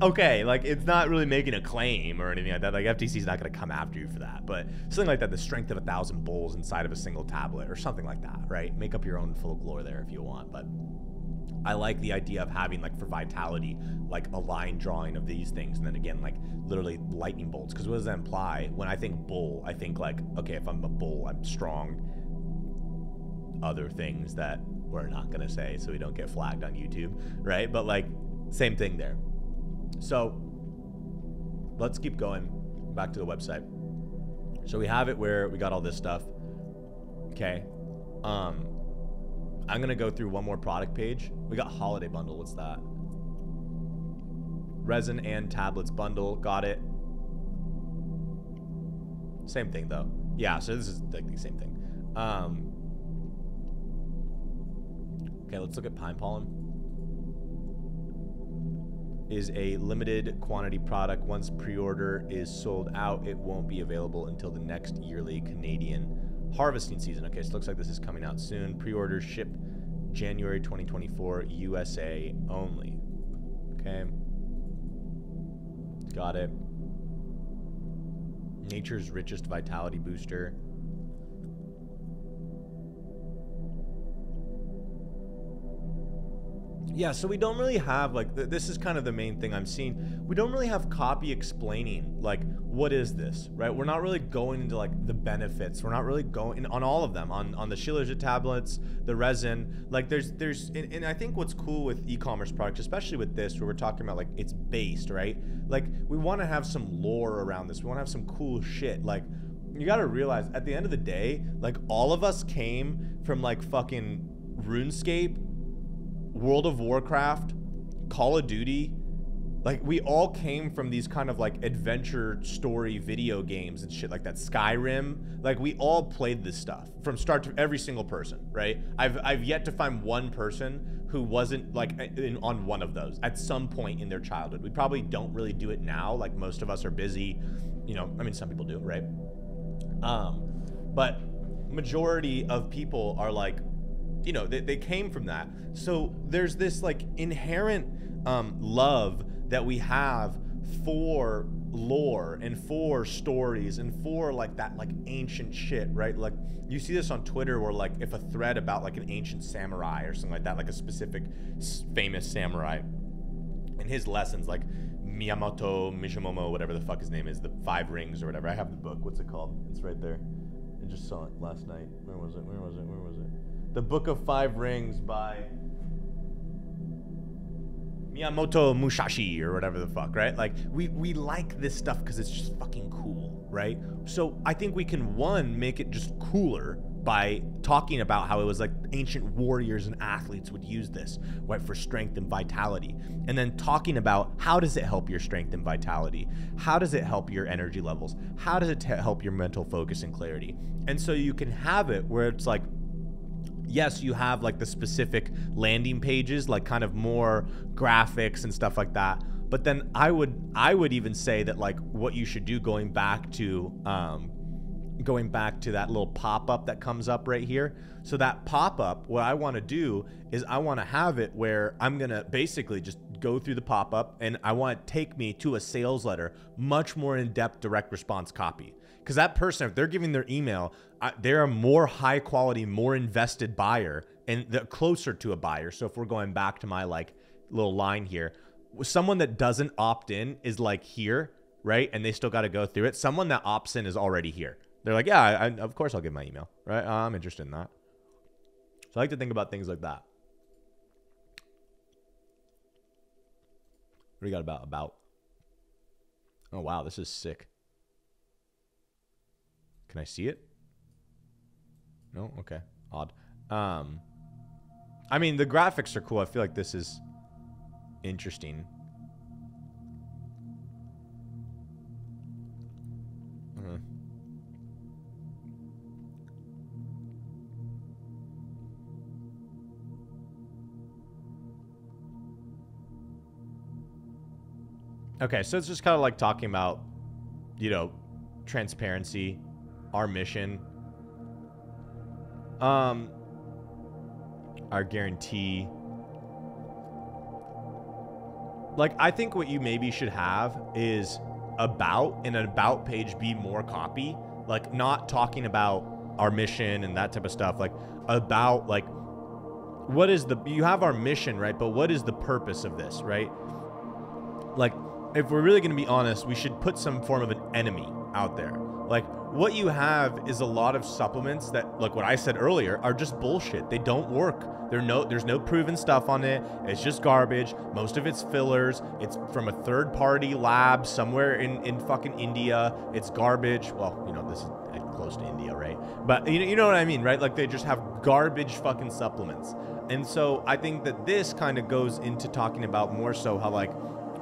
okay, like it's not really making a claim or anything like that. Like FTC's not going to come after you for that, but something like that, the strength of 1,000 bulls inside of a single tablet or something like that, right? Make up your own folklore there if you want, but I like the idea of having, like, for vitality, like a line drawing of these things, and then again, like literally lightning bolts. Because what does that imply? When I think bull, I think like, okay, if I'm a bull, I'm strong. Other things that we're not gonna say so we don't get flagged on YouTube, right? But like, same thing there. So let's keep going back to the website. So we have it where we got all this stuff. Okay. I'm gonna go through one more product page. We got holiday bundle. What's that? Resin and tablets bundle. Got it. Same thing though. Yeah, so this is like the same thing. Okay, let's look at pine pollen. Is a limited quantity product. Once pre-order is sold out, it won't be available until the next yearly Canadian harvesting season. Okay, so it looks like this is coming out soon. Pre-orders ship January 2024, USA only. Okay. Got it. Nature's richest vitality booster. Yeah, so we don't really have, like, this is kind of the main thing I'm seeing. We don't really have copy explaining, like, what is this, right? We're not really going into, like, the benefits. We're not really going on all of them, on the Schiller's tablets, the resin. Like, and I think what's cool with e-commerce products, especially with this, where we're talking about, like, it's based, right? Like, we want to have some lore around this. We want to have some cool shit. Like, you got to realize, at the end of the day, like, all of us came from, like, fucking RuneScape, World of Warcraft, Call of Duty. Like, we all came from these kind of like adventure story video games and shit like that. Skyrim. Like, we all played this stuff from start to every single person, right? I've yet to find one person who wasn't like on one of those at some point in their childhood. We probably don't really do it now. Like, most of us are busy, you know, I mean, some people do, right? But majority of people are like, you know, they came from that. So there's this like inherent love that we have for lore and for stories and for like that like ancient shit, right? Like, you see this on Twitter where like if a thread about like an ancient samurai or something like that, like a specific famous samurai and his lessons, like Miyamoto Mishimomo, whatever the fuck his name is, the 5 Rings or whatever. I have the book. What's it called? It's right there. I just saw it last night. Where was it? The Book of 5 Rings by Miyamoto Musashi or whatever the fuck, right? Like, we like this stuff because it's just fucking cool, right? So I think we can, one, make it just cooler by talking about how it was like ancient warriors and athletes would use this, right, for strength and vitality. And then talking about how does it help your strength and vitality? How does it help your energy levels? How does it help your mental focus and clarity? And so you can have it where it's like, yes, you have like the specific landing pages, like kind of more graphics and stuff like that. But then I would even say that like what you should do, going back to that little pop-up that comes up right here. So that pop-up, what I want to do is I want to have it where I'm going to basically just go through the pop-up and I want it to take me to a sales letter, much more in-depth direct response copy. Because that person, if they're giving their email, they're a more high quality, more invested buyer, and they're closer to a buyer. So if we're going back to my like little line here, someone that doesn't opt in is like here, right? And they still got to go through it. Someone that opts in is already here. They're like, yeah, of course I'll give my email, right? I'm interested in that. So I like to think about things like that. What do you got about? Oh, wow, this is sick. Can I see it? No? Okay. Odd. I mean, the graphics are cool. I feel like this is interesting. Okay, so it's just kind of like talking about you know, transparency, our mission, our guarantee. Like, I think what you maybe should have is an about page be more copy, like not talking about our mission and that type of stuff, like about like what is you have our mission, right? But what is the purpose of this, right? Like, if we're really going to be honest, we should put some form of an enemy out there. Like, what you have is a lot of supplements that, like what I said earlier, are just bullshit. They don't work. There's no proven stuff on it. It's just garbage. Most of it's fillers. It's from a third-party lab somewhere in fucking India. It's garbage. Well, you know, this is close to India, right? But you know what I mean, right? Like, they just have garbage fucking supplements. And so I think that this kind of goes into talking about more so how, like,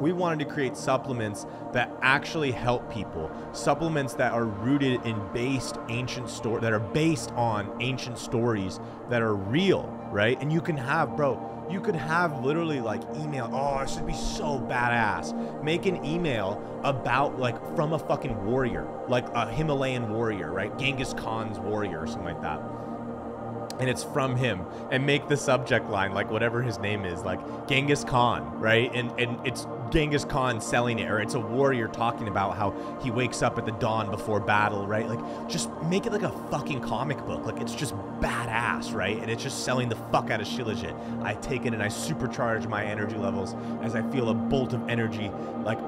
we wanted to create supplements that actually help people, supplements that are rooted in that are based on ancient stories that are real, right? And you can have, you could have literally like email. Oh, it should be so badass. Make an email about like from a fucking warrior, like a Himalayan warrior, right? Genghis Khan's warrior or something like that. And it's from him, and make the subject line like whatever his name is, like Genghis Khan, right? And it's Genghis Khan selling it, or it's a warrior talking about how he wakes up at the dawn before battle, right? Like, just make it like a fucking comic book. Like, it's just badass, right? And it's just selling the fuck out of Shilajit. I take it and I supercharge my energy levels as I feel a bolt of energy, like,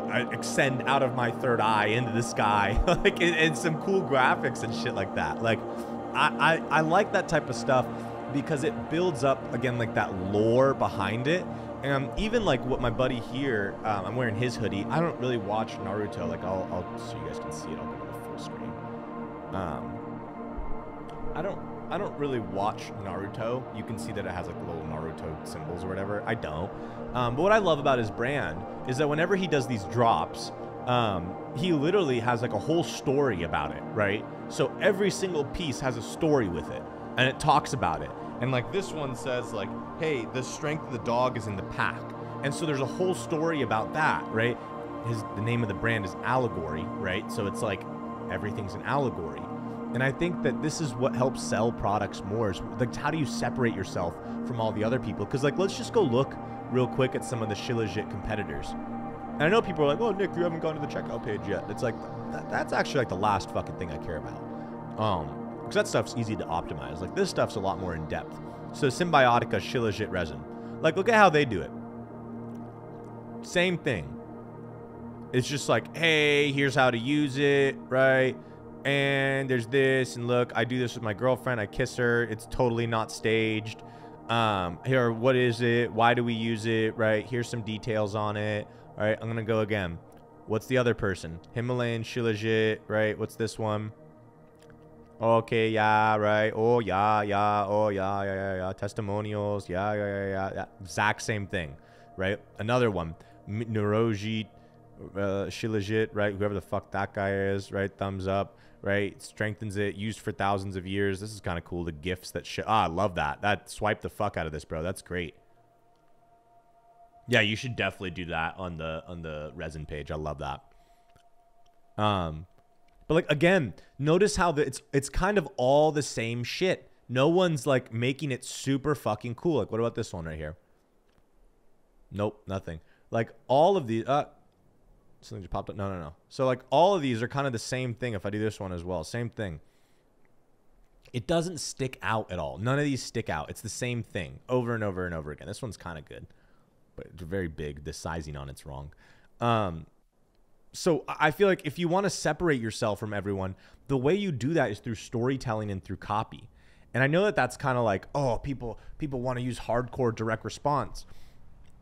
I extend out of my third eye into the sky, like, and some cool graphics and shit like that. Like, I like that type of stuff because it builds up, again, like that lore behind it. And even like what my buddy here, I'm wearing his hoodie. I don't really watch Naruto. Like, I'll so you guys can see it. I'll go to the full screen. I don't really watch Naruto. You can see that it has like little Naruto symbols or whatever. I don't. But what I love about his brand is that whenever he does these drops, he literally has like a whole story about it, right? So every single piece has a story with it, and it talks about it. And like this one says like, hey, the strength of the dog is in the pack. And so there's a whole story about that, right? The name of the brand is Allegory, right? So it's like everything's an allegory. And I think that this is what helps sell products more, is like, how do you separate yourself from all the other people? Because like, let's just go look real quick at some of the Shilajit competitors. And I know people are like, oh, Nick, you haven't gone to the checkout page yet. It's like, that's actually like the last fucking thing I care about. Because that stuff's easy to optimize. Like, this stuff's a lot more in depth. So Symbiotica Shilajit resin. Like, look at how they do it. Same thing. It's just like, hey, here's how to use it, right? And there's this, and look, I do this with my girlfriend. I kiss her. It's totally not staged. Here, what is it? Why do we use it, right? Here's some details on it. All right, I'm going to go again. What's the other person? Himalayan Shilajit, right? What's this one? Okay, yeah, right. Oh, yeah. Oh, yeah. Testimonials, yeah. Exact same thing, right? Another one. Neurojit, Shilajit, right? Whoever the fuck that guy is, right? Thumbs up, right? Strengthens it. Used for thousands of years. This is kind of cool. The gifts that I love that. That swiped the fuck out of this, bro. That's great. Yeah, you should definitely do that on the resin page. I love that. But like, again, notice how it's kind of all the same shit. No one's like making it super fucking cool. Like, what about this one right here? Nope, nothing. Like, all of these, something just popped up. No. So like, all of these are kind of the same thing. If I do this one as well, same thing. It doesn't stick out at all. None of these stick out. It's the same thing over and over and over again. This one's kind of good, but it's very big. The sizing on it's wrong. So I feel like if you want to separate yourself from everyone, the way you do that is through storytelling and through copy. And I know that that's kind of like, oh, people want to use hardcore direct response.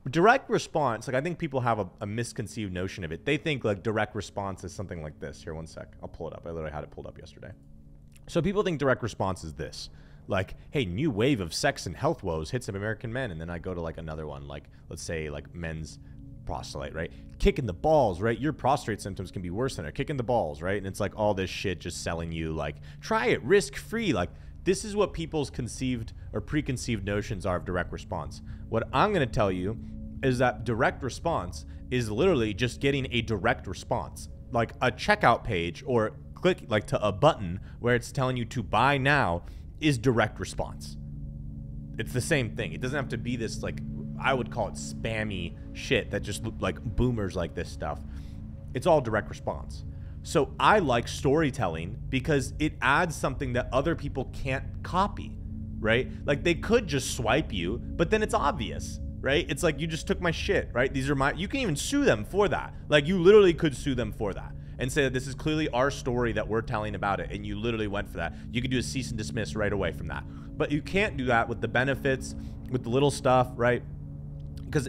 Direct response, like, I think people have a misconceived notion of it. They think like direct response is something like this. Here, one sec. I'll pull it up. I literally had it pulled up yesterday. So people think direct response is this. Like, hey, new wave of sex and health woes hits of American men. And then I go to like another one, like, let's say like men's prostate, right? Kicking the balls, right? Your prostate symptoms can be worse than a kick in the balls, right? And it's like all this shit just selling you like, try it risk-free. Like, this is what people's conceived or preconceived notions are of direct response. What I'm going to tell you is that direct response is literally just getting a direct response. like a checkout page or click like to a button where it's telling you to buy now is direct response. It's the same thing. It doesn't have to be this, like, I would call it spammy shit that just look like boomers like this stuff. It's all direct response. So I like storytelling because it adds something that other people can't copy, right? Like they could just swipe you, but then it's obvious, right? It's like, you just took my shit, right? These are my, you can even sue them for that. Like you literally could sue them for that and say that this is clearly our story that we're telling about it. And you literally went for that. You could do a cease and dismiss right away from that. But you can't do that with the benefits, with the little stuff, right? Because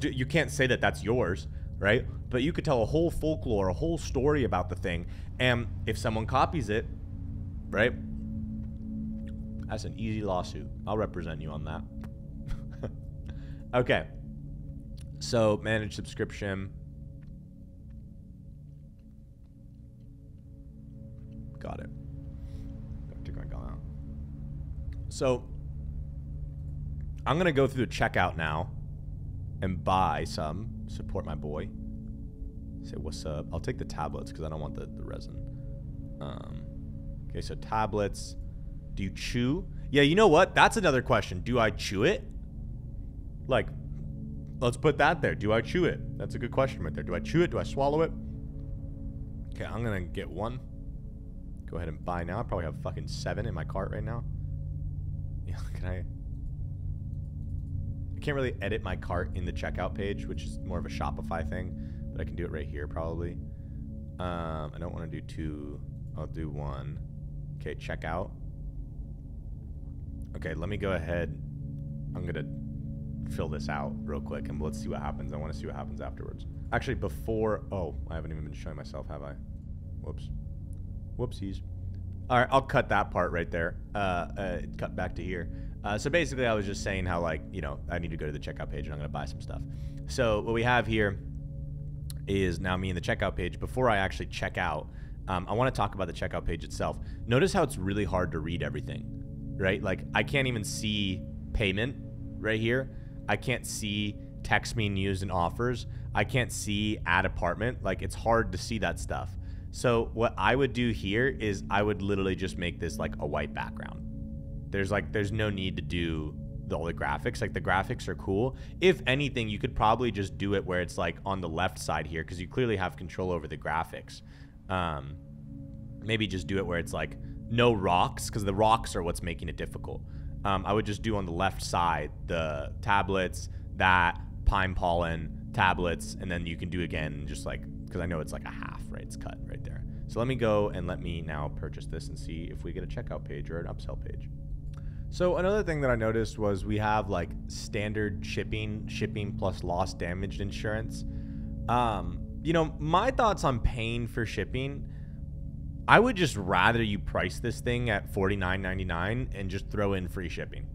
you can't say that that's yours, right? But you could tell a whole folklore, a whole story about the thing. And if someone copies it, right? That's an easy lawsuit. I'll represent you on that. Okay. So manage subscription. Got it. Take my gun out. So I'm going to go through the checkout now and buy some. Support my boy. Say what's up. I'll take the tablets because I don't want the resin. Okay, so tablets. Do you chew? Yeah, you know what? That's another question. Do I chew it? Like, let's put that there. Do I chew it? That's a good question right there. Do I chew it? Do I swallow it? Okay, I'm going to get one. Go ahead and buy now. I probably have fucking 7 in my cart right now. Yeah, can I can't really edit my cart in the checkout page, which is more of a Shopify thing, but I can do it right here probably. I don't want to do 2. I'll do 1. Okay, checkout. Okay, let me go ahead. I'm going to fill this out real quick and let's see what happens. I want to see what happens afterwards. Actually, before... Oh, I haven't even been showing myself, have I? Whoops. Whoopsies. All right, I'll cut that part right there. Cut back to here. So basically, I was just saying how, like, you know, I need to go to the checkout page and I'm going to buy some stuff. So what we have here is now me in the checkout page. Before I actually check out, I want to talk about the checkout page itself. Notice how it's really hard to read everything, right? Like, I can't even see payment right here. I can't see text being used in offers. I can't see add apartment. Like, it's hard to see that stuff. So what I would do here is I would literally just make this like a white background. There's no need to do all the graphics. Like, the graphics are cool. If anything, you could probably just do it where it's like on the left side here, because you clearly have control over the graphics. Maybe just do it where it's like no rocks, because the rocks are what's making it difficult. I would just do on the left side the tablets, that pine pollen, tablets, and then you can do again just like, because I know it's like a half, right? It's cut right there. So let me go and let me now purchase this and see if we get a checkout page or an upsell page. So another thing that I noticed was we have like standard shipping plus lost damaged insurance. You know, my thoughts on paying for shipping, I would just rather you price this thing at $49.99 and just throw in free shipping.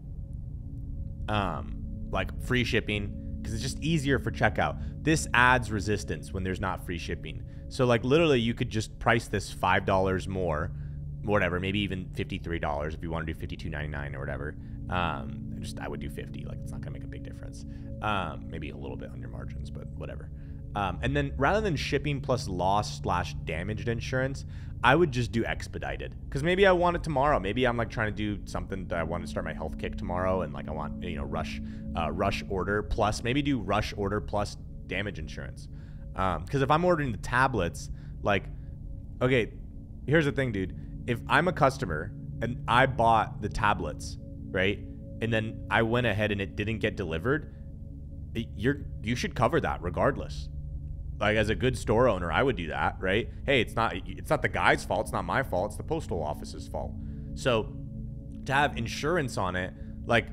Like free shipping, because it's just easier for checkout. This adds resistance when there's not free shipping. So like literally you could just price this $5 more, whatever, maybe even $53 if you want to do $52.99 or whatever. I would do 50. Like, it's not gonna make a big difference. Maybe a little bit on your margins, but whatever. And then rather than shipping plus loss / damaged insurance, I would just do expedited, because maybe I want it tomorrow. Maybe I'm like trying to do something that I want to start my health kick tomorrow, and like I want, you know, rush order plus, maybe do rush order plus damage insurance. Because if I'm ordering the tablets, like, okay, here's the thing, dude. If I'm a customer and I bought the tablets, right, and then I went ahead and it didn't get delivered, you should cover that regardless. Like, as a good store owner, I would do that, right? Hey, it's not the guy's fault. It's not my fault. It's the postal office's fault. So to have insurance on it, like,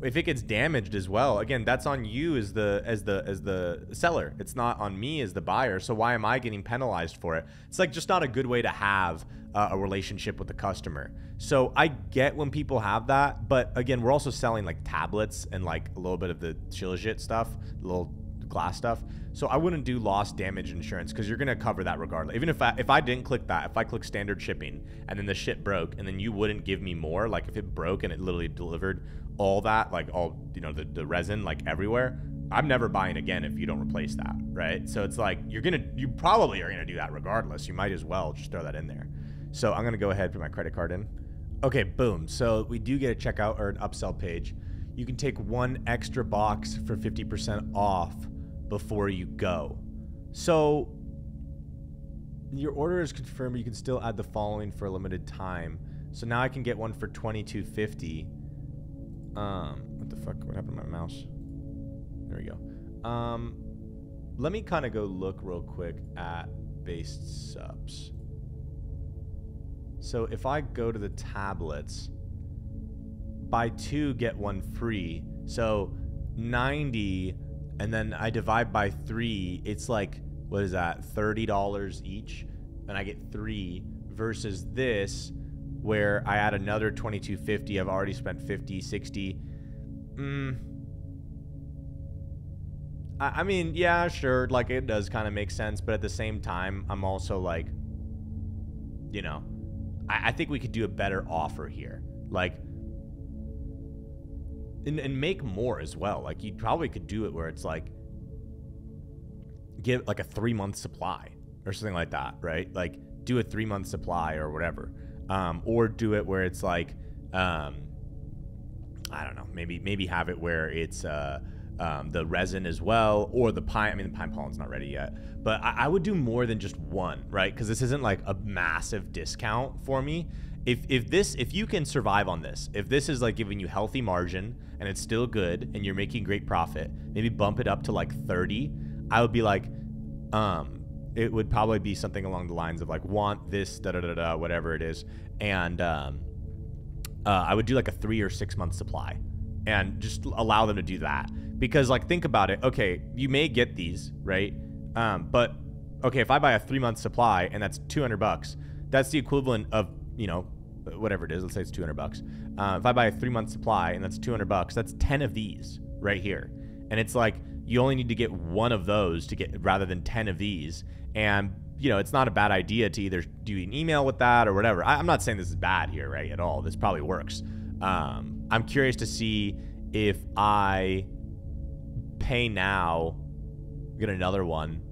if it gets damaged as well, again, that's on you as the seller. It's not on me as the buyer. So why am I getting penalized for it? It's like just not a good way to have a relationship with the customer. So I get when people have that, but again, we're also selling like tablets and like a little bit of the shit stuff, little glass stuff. So I wouldn't do loss damage insurance, because you're going to cover that regardless. Even if I didn't click that, if I click standard shipping and then the shit broke and then you wouldn't give me more, like if it broke and it literally delivered all that, like all, you know, the resin like everywhere, I'm never buying again if you don't replace that, right? So it's like, you probably are gonna do that regardless. You might as well just throw that in there. So I'm gonna go ahead and put my credit card in. Okay, boom. So we do get a checkout or an upsell page. You can take one extra box for 50% off before you go. So your order is confirmed, but you can still add the following for a limited time. So now I can get one for $22.50. What the fuck? What happened to my mouse? There we go. Let me kind of go look real quick at based subs. So if I go to the tablets, buy 2, get 1 free. So 90, and then I divide by 3, it's like, what is that? $30 each, and I get 3 versus this where I add another $22.50. I've already spent 50, 60. I mean, yeah, sure. Like, it does kind of make sense, but at the same time, I'm also like, you know, I think we could do a better offer here. Like, and make more as well. Like, you probably could do it where it's like, give like a 3-month supply or something like that, right? Like, do a 3-month supply or whatever. Or do it where it's like, I don't know, maybe have it where it's the resin as well, or the pine. I mean, the pine pollen's not ready yet, but I would do more than just one, right? Because this isn't like a massive discount for me. If you can survive on this, if this is like giving you healthy margin and it's still good and you're making great profit, maybe bump it up to like 30. I would be like, it would probably be something along the lines of like, want this, whatever it is. And I would do like a 3 or 6 month supply and just allow them to do that. Because like, think about it. Okay, you may get these, right? But okay, if I buy a 3-month supply and that's $200, that's the equivalent of, you know, whatever it is. Let's say it's $200. If I buy a 3-month supply and that's $200, that's 10 of these right here. And it's like, you only need to get 1 of those to get, rather than 10 of these. And, you know, it's not a bad idea to either do an email with that or whatever. I'm not saying this is bad here, right, at all. This probably works. I'm curious to see if I pay now, get another one,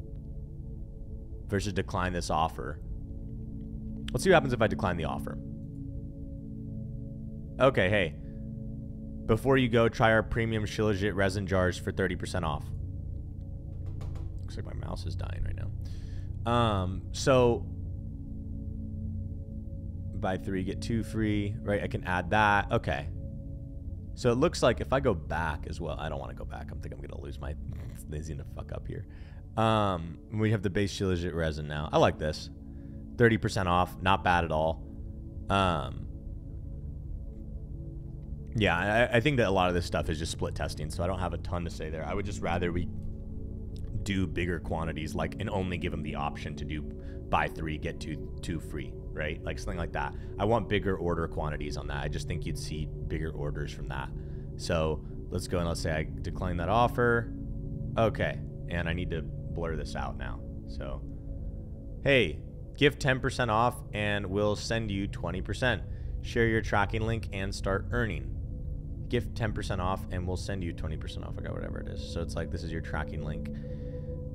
versus decline this offer. Let's see what happens if I decline the offer. Okay, hey. Before you go, try our premium Shilajit resin jars for 30% off. Looks like my mouse is dying right now. So buy 3, get 2 free, right? I can add that. Okay. So it looks like if I go back as well, I don't want to go back. I'm thinking I'm going to lose my, it's going to fuck up here. We have the base Shilajit resin now. I like this. 30% off. Not bad at all. Yeah, I think that a lot of this stuff is just split testing, so I don't have a ton to say there. I would just rather we do bigger quantities, like, and only give them the option to do buy 3, get 2 free, right? Like something like that. I want bigger order quantities on that. I just think you'd see bigger orders from that. So let's go and let's say I decline that offer. Okay, and I need to blur this out now. So, hey, give 10% off and we'll send you 20%. Share your tracking link and start earning. Gift 10% off and we'll send you 20% off. I got whatever it is. So it's like, this is your tracking link.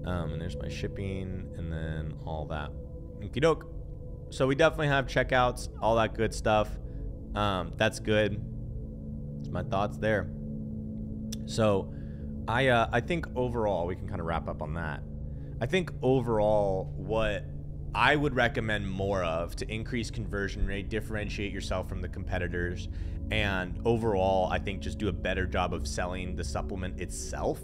And there's my shipping and then all that. Okie doke. So we definitely have checkouts, all that good stuff. That's good. That's my thoughts there. So I think overall, we can kind of wrap up on that. I think overall, what I would recommend more of to increase conversion rate, differentiate yourself from the competitors, and overall, I think just do a better job of selling the supplement itself,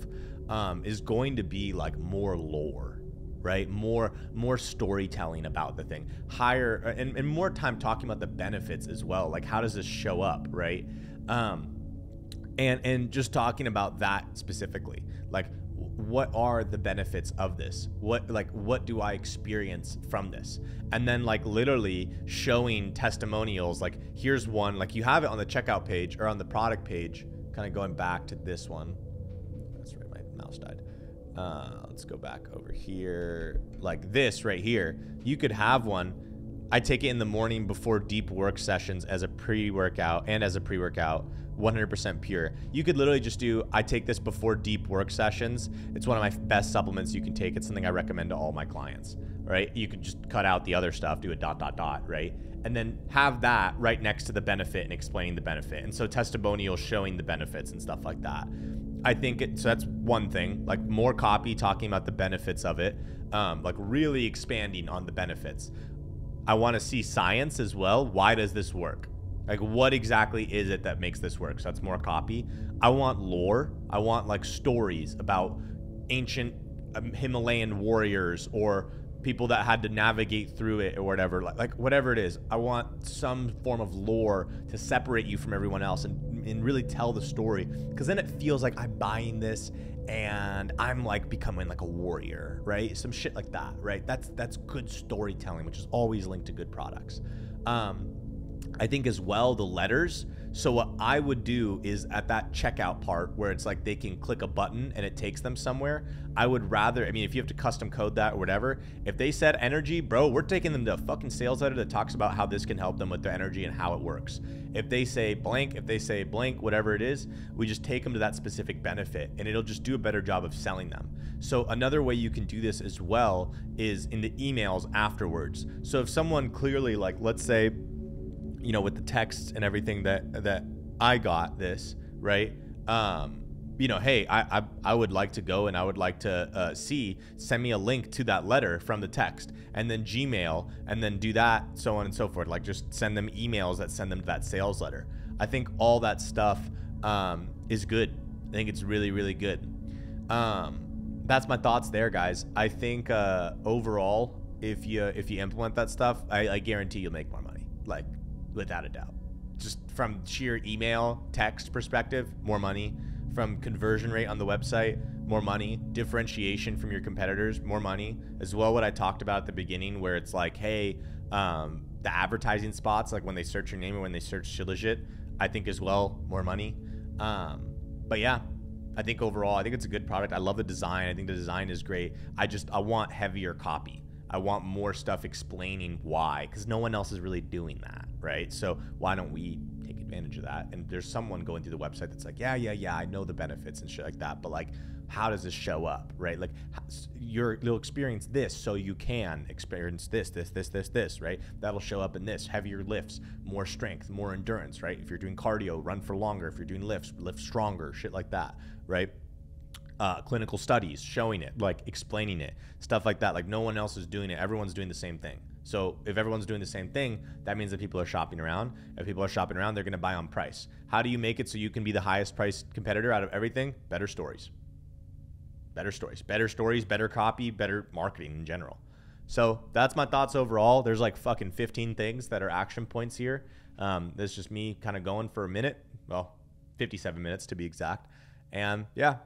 is going to be like more lore, right? More storytelling about the thing, higher and more time talking about the benefits as well. Like, how does this show up, right? And just talking about that specifically, like, what are the benefits of this? What do I experience from this? And then like literally showing testimonials, like here's one, like you have it on the checkout page or on the product page, kind of going back to this one. That's right, my mouse died. Let's go back over here. Like this right here, you could have one. I take it in the morning before deep work sessions as a pre-workout and as a pre-workout 100% pure. You could literally just do, I take this before deep work sessions. It's one of my best supplements you can take. It's something I recommend to all my clients, right? You could just cut out the other stuff, do a ... right? And then have that right next to the benefit and explaining the benefit. And so testimonials showing the benefits and stuff like that. I think so that's one thing, like more copy talking about the benefits of it, like really expanding on the benefits. I want to see science as well. Why does this work? Like, what exactly is it that makes this work? So that's more copy. I want lore. I want like stories about ancient Himalayan warriors or people that had to navigate through it or whatever, like whatever it is. I want some form of lore to separate you from everyone else and really tell the story, because then it feels like I'm buying this and I'm like becoming like a warrior, right? Some shit like that, right? That's good storytelling, which is always linked to good products. I think as well, the letters. So what I would do is at that checkout part where it's like they can click a button and it takes them somewhere, I would rather, I mean, if you have to custom code that or whatever, if they said energy, bro, we're taking them to a fucking sales letter that talks about how this can help them with the energy and how it works. If they say blank, whatever it is, we just take them to that specific benefit and it'll just do a better job of selling them. So another way you can do this as well is in the emails afterwards. So if someone clearly, like, let's say, you know, with the texts and everything that I got this, right? You know, hey, I would like to go and I would like to send me a link to that letter from the text, and then Gmail, and then do that, so on and so forth. Like, just send them emails that send them to that sales letter. I think all that stuff is good. I think it's really, really good. That's my thoughts there, guys. I think overall, if you implement that stuff, I guarantee you'll make more money. Like, without a doubt. Just from sheer email, text perspective, more money. From conversion rate on the website, more money. Differentiation from your competitors, more money. As well, what I talked about at the beginning, where it's like, hey, the advertising spots, like when they search your name or when they search Shilajit, I think as well, more money. But yeah, I think overall, I think it's a good product. I love the design. I think the design is great. I want heavier copy. I want more stuff explaining why, because no one else is really doing that, right? So why don't we take advantage of that? And there's someone going through the website that's like, yeah, I know the benefits and shit like that, but like, how does this show up, right? Like, you'll experience this, so you can experience this, right? That'll show up in this: heavier lifts, more strength, more endurance, right? If you're doing cardio, run for longer. If you're doing lifts, lift stronger, shit like that, right? Clinical studies showing it, like explaining it, stuff like that. Like, no one else is doing it. Everyone's doing the same thing. So if everyone's doing the same thing, that means that people are shopping around. If people are shopping around, they're going to buy on price. How do you make it so you can be the highest priced competitor out of everything? Better stories, better copy, better marketing in general. So that's my thoughts overall. There's like fucking 15 things that are action points here. This is just me kind of going for a minute. Well, 57 minutes to be exact. And yeah,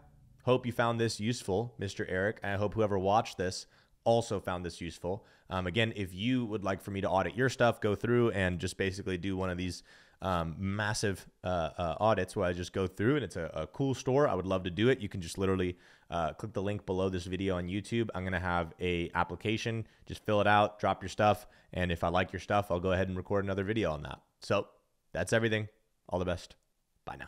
hope you found this useful, Mr. Eric. And I hope whoever watched this also found this useful. Again, if you would like for me to audit your stuff, go through and just basically do one of these massive audits where I just go through and it's a cool store, I would love to do it. You can just literally click the link below this video on YouTube. I'm going to have a application. Just fill it out, drop your stuff. And if I like your stuff, I'll go ahead and record another video on that. So that's everything. All the best. Bye now.